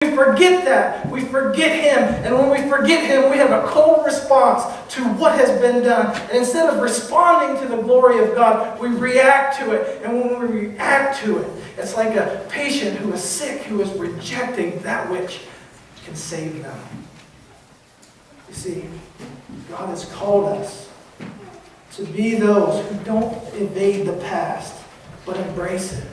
We forget that. We forget Him. And when we forget Him, we have a cold response to what has been done. And instead of responding to the glory of God, we react to it. And when we react to it, it's like a patient who is sick, who is rejecting that which can save them. You see, God has called us to be those who don't evade the past, but embrace it.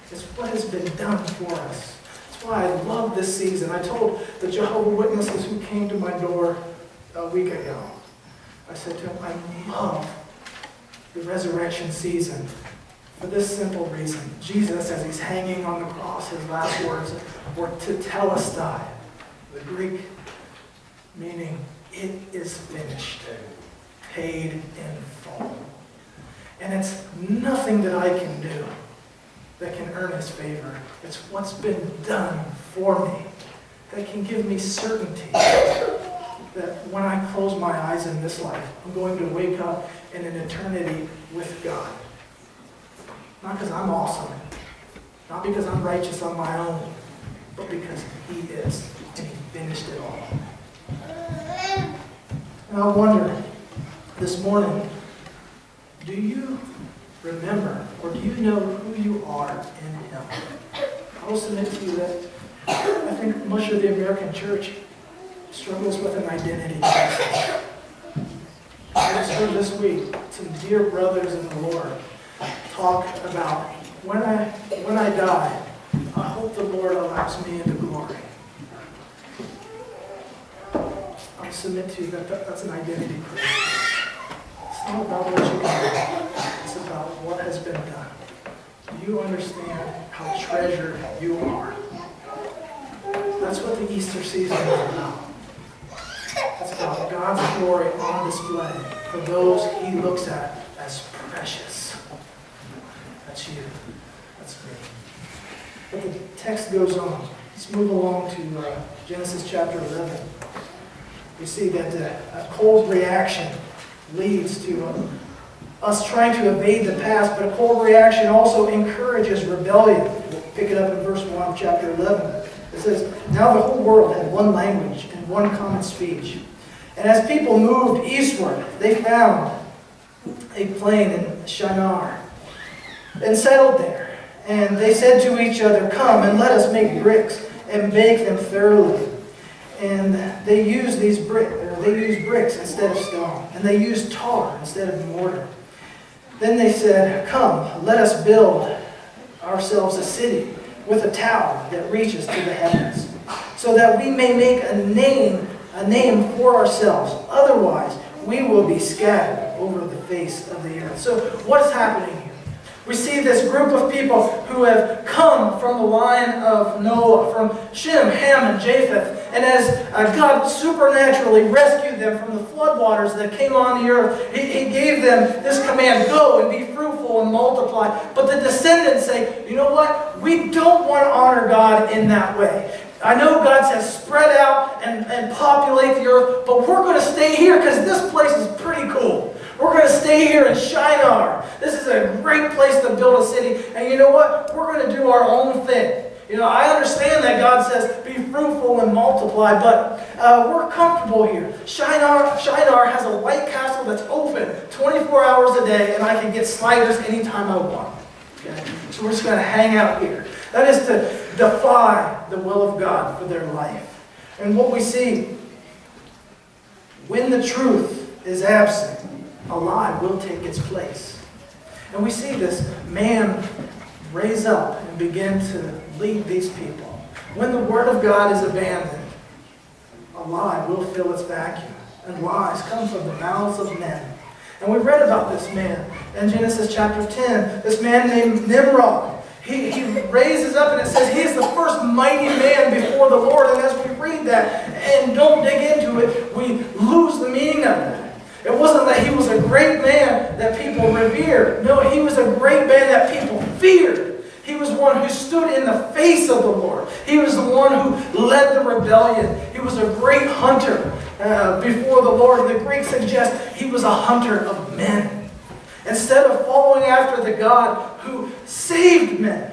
It's what has been done for us. That's why I love this season. I told the Jehovah's Witnesses who came to my door a week ago, I said to them, I love the resurrection season for this simple reason. Jesus, as He's hanging on the cross, His last words were tetelestai, the Greek meaning, it is finished, paid in full. And it's nothing that I can do that can earn His favor. It's what's been done for me that can give me certainty that when I close my eyes in this life, I'm going to wake up in an eternity with God. Not because I'm awesome, not because I'm righteous on my own, but because He is, and He finished it all. And I wonder, this morning, do you remember, or do you know who you are in Him? I will submit to you that I think much of the American church struggles with an identity crisis. I just heard this week some dear brothers in the Lord talk about, when I die, I hope the Lord allows me into glory. I submit to you that that's an identity crisis. It's not about what you can do. It's about what has been done. Do you understand how treasured you are? That's what the Easter season is about. It's about God's glory on display for those He looks at as precious. That's you. That's me. But the text goes on. Let's move along to Genesis chapter 11. We see that a cold reaction leads to us trying to evade the past, but a cold reaction also encourages rebellion. We'll pick it up in verse 1 of chapter 11. It says, now the whole world had one language and one common speech. And as people moved eastward, they found a plain in Shinar and settled there. And they said to each other, come and let us make bricks and bake them thoroughly. And they used bricks instead of stone. And they used tar instead of mortar. Then they said, come, let us build ourselves a city with a tower that reaches to the heavens, so that we may make a name for ourselves. Otherwise, we will be scattered over the face of the earth. So what's happening here? We see this group of people who have come from the line of Noah, from Shem, Ham, and Japheth. And as God supernaturally rescued them from the floodwaters that came on the earth, He gave them this command, go and be fruitful and multiply. But the descendants say, you know what? We don't want to honor God in that way. I know God says spread out and populate the earth, but we're going to stay here because this place is pretty cool. We're going to stay here in Shinar. This is a great place to build a city. And you know what? We're going to do our own thing. You know, I understand that God says, be fruitful and multiply, but we're comfortable here. Shinar has a White Castle that's open 24 hours a day, and I can get sliders anytime I want. Okay? So we're just going to hang out here. That is to defy the will of God for their life. And what we see, when the truth is absent, a lie will take its place. And we see this man raise up and begin to lead these people. When the Word of God is abandoned, a lie will fill its vacuum. And lies come from the mouths of men. And we read about this man in Genesis chapter 10. This man named Nimrod. He raises up and it says he is the first mighty man before the Lord. And as we read that and don't dig into it, we lose the meaning of it. It wasn't that he was a great man that people revered. No, he was a great man that people feared. He was one who stood in the face of the Lord. He was the one who led the rebellion. He was a great hunter before the Lord. The Greeks suggest he was a hunter of men. Instead of following after the God who saved men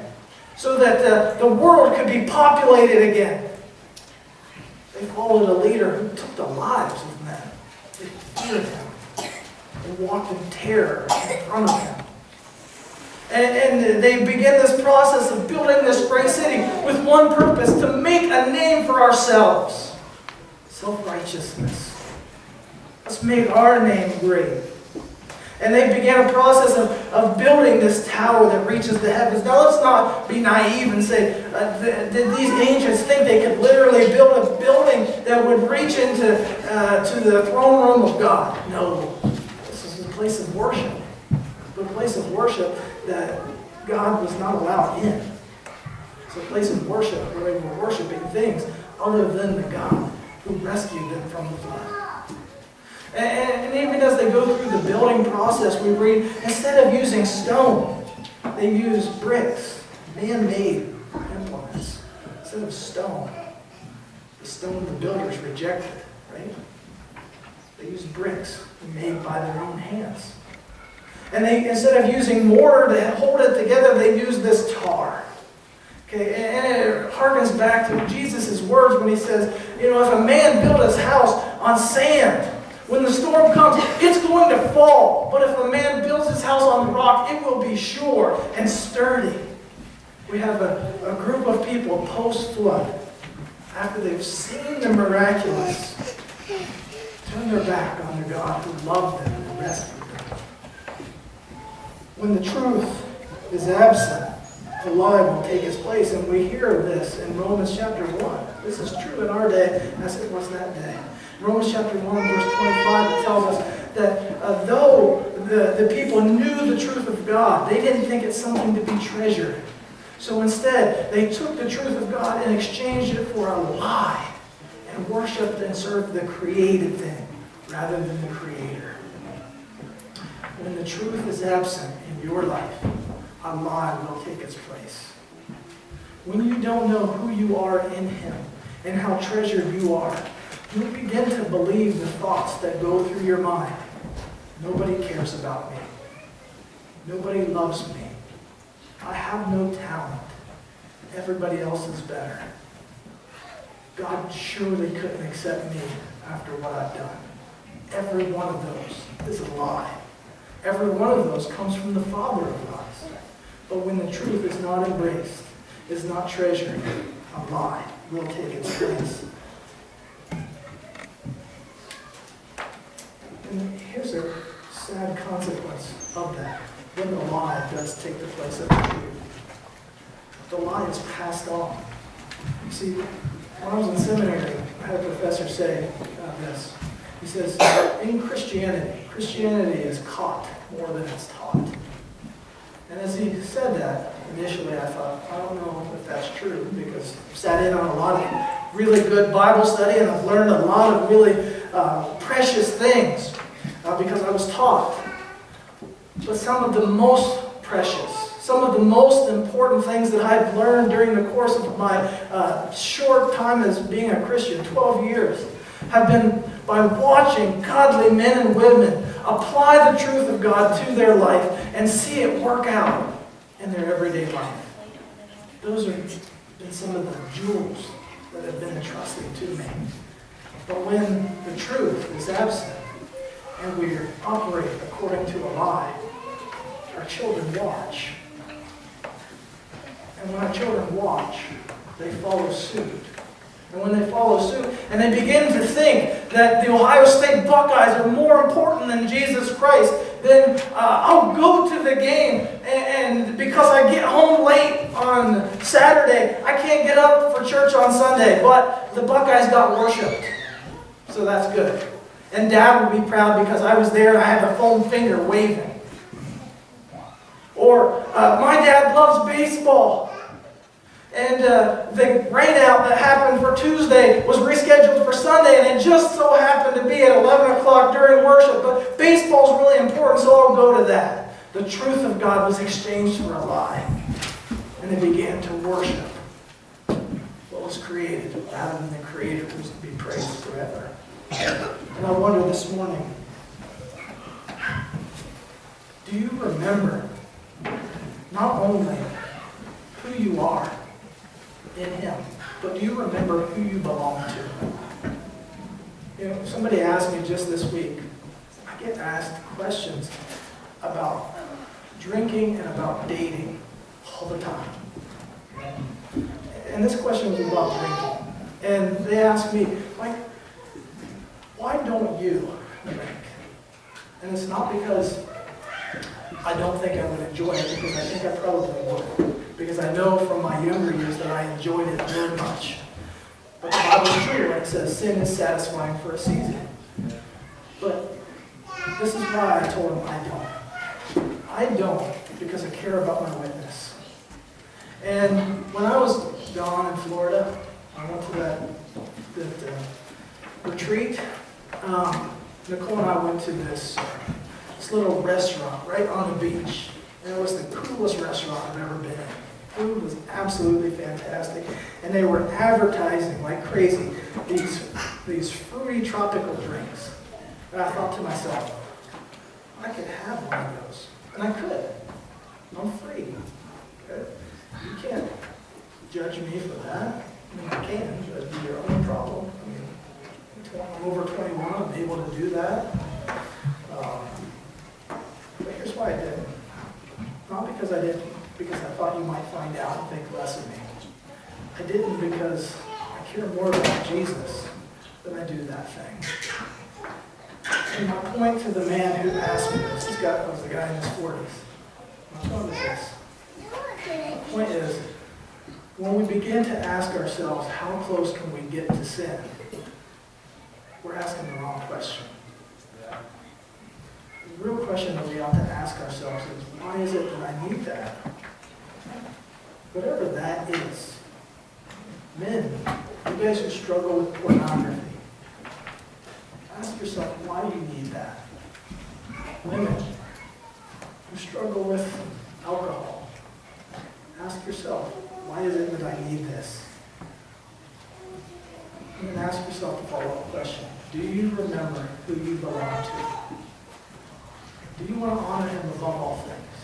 so that the world could be populated again, They followed a leader who took the lives of men. They feared him. They walked in terror in front of him. And they begin this process of building this great city with one purpose, to make a name for ourselves. Self-righteousness. Let's make our name great. And they began a process of building this tower that reaches the heavens. Now let's not be naive and say, did these ancients think they could literally build a building that would reach into to the throne room of God? No. This is a place of worship. A place of worship that God was not allowed in. It's a place of worship where they were worshiping things other than the God who rescued them from the flood. And even as they go through the building process, we read, instead of using stone, they used bricks, man-made implements, instead of stone. The stone the builders rejected, right? They used bricks made by their own hands. And they, instead of using mortar to hold it together, they used this tar. Okay, and it harkens back to Jesus' words when he says, if a man built his house on sand, when the storm comes, it's going to fall. But if a man builds his house on rock, it will be sure and sturdy. We have a group of people post-flood, after they've seen the miraculous, turn their back on their God who loved them and rescued them. When the truth is absent, the lie will take its place. And we hear this in Romans chapter 1. This is true in our day as it was that day. Romans chapter 1, verse 25, it tells us that though the people knew the truth of God, they didn't think it's something to be treasured. So instead, they took the truth of God and exchanged it for a lie and worshipped and served the created thing rather than the Creator. When the truth is absent in your life, a lie will take its place. When you don't know who you are in Him and how treasured you are, you begin to believe the thoughts that go through your mind. Nobody cares about me. Nobody loves me. I have no talent. Everybody else is better. God surely couldn't accept me after what I've done. Every one of those is a lie. Every one of those comes from the Father of lies. But when the truth is not embraced, is not treasured, a lie will take its place. And here's a sad consequence of that. When the lie does take the place of the truth, the lie is passed on. You see, when I was in seminary, I had a professor say this. He says, in Christianity is caught more than it's taught. And as he said that, initially I thought, I don't know if that's true, because I've sat in on a lot of really good Bible study and I've learned a lot of really precious things because I was taught. But some of the most precious, some of the most important things that I've learned during the course of my short time as being a Christian, 12 years, have been by watching godly men and women apply the truth of God to their life and see it work out in their everyday life. Those have been some of the jewels that have been entrusted to me. But when the truth is absent and we operate according to a lie, our children watch. And when our children watch, they follow suit. And when they follow suit, and they begin to think that the Ohio State Buckeyes are more important than Jesus Christ, then I'll go to the game, and because I get home late on Saturday, I can't get up for church on Sunday, but the Buckeyes got worshipped. So that's good. And Dad would be proud because I was there and I had the foam finger waving. Or my dad loves baseball. And the rainout that happened for Tuesday was rescheduled for Sunday, and it just so happened to be at 11 o'clock during worship. But baseball's really important, so I'll go to that. The truth of God was exchanged for a lie. And they began to worship what was created rather than the Creator who was to be praised forever. And I wonder this morning, do you remember not only who you are in Him, but do you remember who you belong to? Somebody asked me just this week, I get asked questions about drinking and about dating all the time. And this question was about drinking. And they asked me, like, why don't you drink? And it's not because I don't think I would enjoy it, because I think I probably would. Because I know from my younger years that I enjoyed it very much. But the Bible is true, like it says, sin is satisfying for a season. But this is why I told him I don't. I don't because I care about my witness. And when I was gone in Florida, I went to that retreat. Nicole and I went to this little restaurant right on the beach. And it was the coolest restaurant I've ever been in. Food was absolutely fantastic. And they were advertising like crazy these fruity tropical drinks. And I thought to myself, I could have one of those. And I could. I'm free. Okay? You can't judge me for that. I mean, I can. That'd be your own problem. I mean, I'm over 21. I'm able to do that. But here's why I didn't. Not because I didn't, because I thought you might find out and think less of me. I didn't because I care more about Jesus than I do that thing. And my point to the man who asked me this, was the guy in his 40s. My point is this. My point is, when we begin to ask ourselves, how close can we get to sin? We're asking the wrong question. The real question that we ought to ask ourselves is, why is it that I need that? Whatever that is. Men, you guys who struggle with pornography, ask yourself why you need that. Women who struggle with alcohol, ask yourself, why is it that I need this? And then ask yourself the follow-up question. Do you remember who you belong to? Do you want to honor him above all things?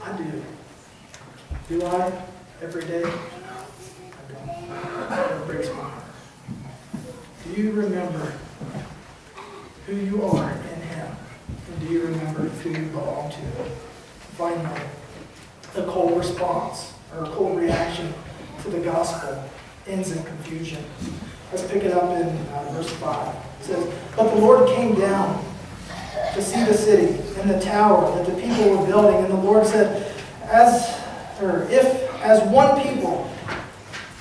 I do. Do I? Every day? I don't. It breaks my heart. Do you remember who you are in him? And do you remember who you belong to? Finally, the cold response, or cold reaction to the gospel ends in confusion. Let's pick it up in verse 5. It says, "But the Lord came down to see the city and the tower that the people were building. And the Lord said, if as one people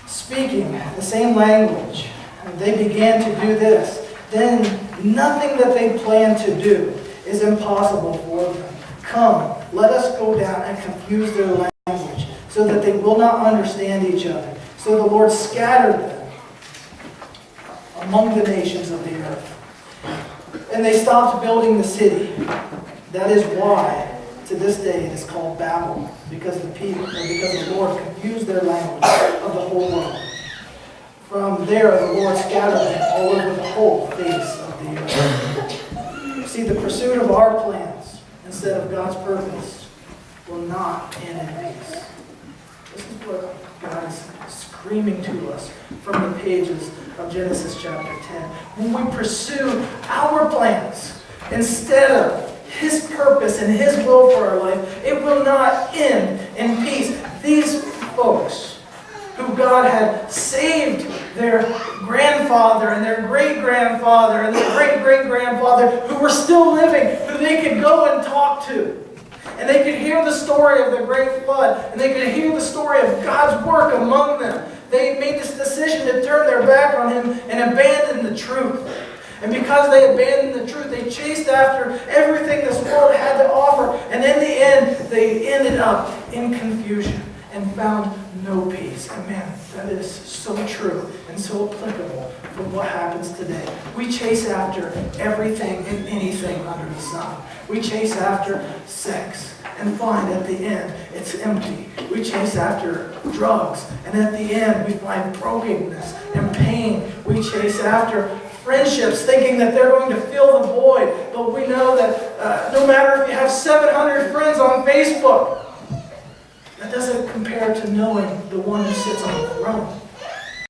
speaking the same language, they began to do this, then nothing that they plan to do is impossible for them. Come, let us go down and confuse their language, so that they will not understand each other." So the Lord scattered them among the nations of the earth. And they stopped building the city. That is why, to this day, it is called Babel, because the Lord confused their language of the whole world. From there, the Lord scattered them all over the whole face of the earth. See, the pursuit of our plans instead of God's purpose will not end in peace. This is what God is screaming to us from the pages of Genesis chapter 10. When we pursue our plans instead of his purpose and his will for our life, it will not end in peace. These folks who God had saved their grandfather and their great-grandfather and their great-great-grandfather who were still living, who they could go and talk to. And they could hear the story of the great flood, and they could hear the story of God's work among them. They made this decision to turn their back on him and abandon the truth. And because they abandoned the truth, they chased after everything this world had to offer. And in the end, they ended up in confusion and found no peace. And man, that is so true and so applicable for what happens today. We chase after everything and anything under the sun. We chase after sex and find at the end it's empty. We chase after drugs, and at the end we find brokenness and pain. We chase after friendships thinking that they're going to fill the void, but we know that no matter if you have 700 friends on Facebook, that doesn't compare to knowing the one who sits on the throne.